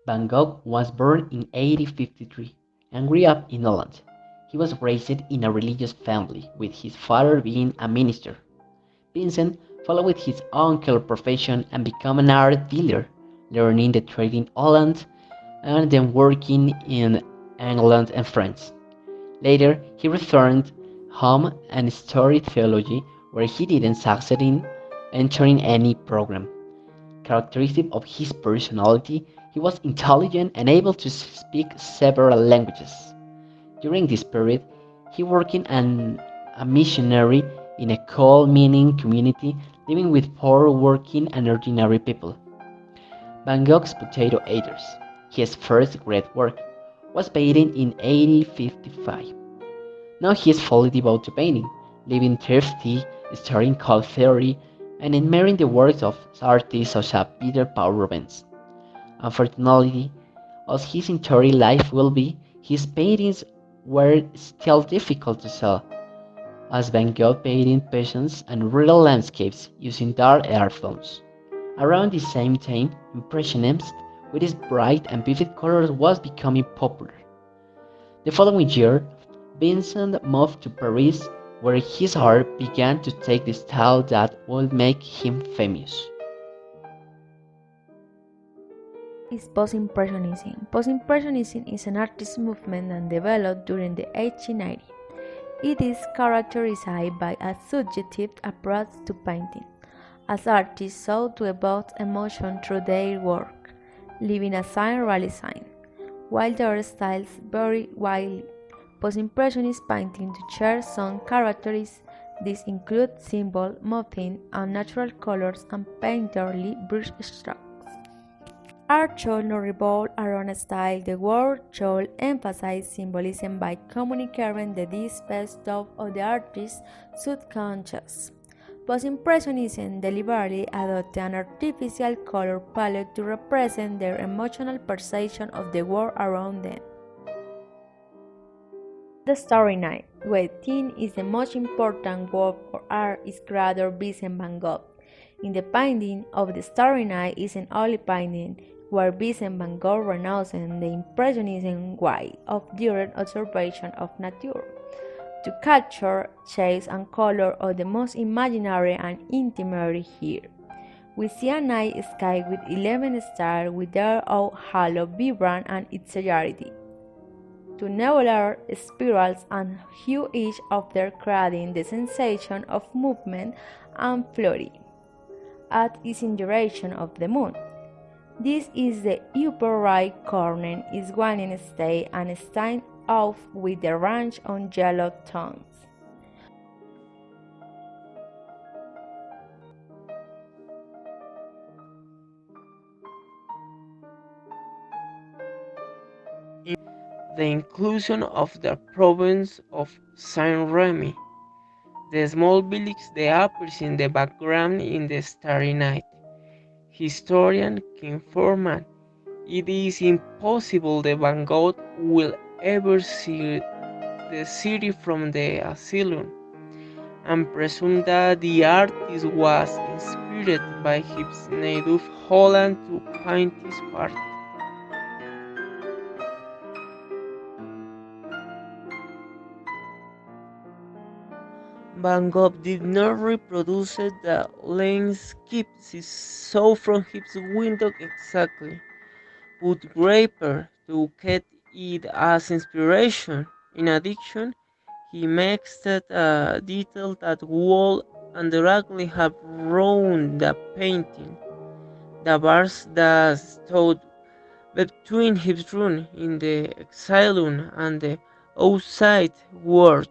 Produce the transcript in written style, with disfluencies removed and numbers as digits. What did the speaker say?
Van Gogh was born in 1853 and grew up in Holland. He was raised in a religious family, with his father being a minister. Vincent followed his uncle's profession and became an art dealer, learning the trade in Holland and then working in England and France. Later, he returned home and studied theology, where he didn't succeed in entering any program. Characteristic of his personality, he was intelligent and able to speak several languages. During this period, he worked as a missionary in a coal mining community, living with poor working and ordinary people. Van Gogh's Potato Eaters, his first great work, was painted in 1855. Now he is fully devoted to painting, living thrifty, studying color theory, and admiring the works of artists such as Peter Paul Rubens. Unfortunately, as his entire life will be, his paintings were still difficult to sell, as Van Gogh painted peasants and rural landscapes using dark earthtones. Around the same time, Impressionism, with its bright and vivid colors, was becoming popular. The following year, Vincent moved to Paris, where his art began to take the style that would make him famous. Is Post-Impressionism. Post-Impressionism is an artist movement that developed during the 1890s. It is characterized by a subjective approach to painting, as artists sought to evoke emotion through their work, leaving aside realism. While their styles vary widely, post-impressionist painting shares some characteristics. These include simple, motifs, and natural colors and painterly brush strokes. Art should not revolve around a style. The work should emphasize symbolism by communicating the deep thought of the artist's subconscious. Post-Impressionism deliberately adopted an artificial color palette to represent their emotional perception of the world around them. The Starry Night, where theme is the most important work for art, is creator Vincent van Gogh. In the painting of the Starry Night is an oil painting where Vincent van Gogh renounces the impressionism way of direct observation of nature to capture shapes and color of the most imaginary and intimate here. We see a night sky with 11 stars with their own halo vibrant and exaggerated to nebular spirals and hue each of them creating the sensation of movement and floating at its in direction of the moon. This is the upper right corner is one state and stands off with the range on yellow tones. The inclusion of the province of Saint-Remy, the small village that appears in the background in the Starry Night. Historian King Forman, it is impossible that Van Gogh will ever see the city from the asylum, and presume that the artist was inspired by his native Holland to paint his part. Van Gogh did not reproduce the landscape he saw from his window exactly, but Draper to get it as inspiration. In addition, he makes that detail that would indirectly have ruined the painting. The bars that stood between his room in the asylum and the outside world.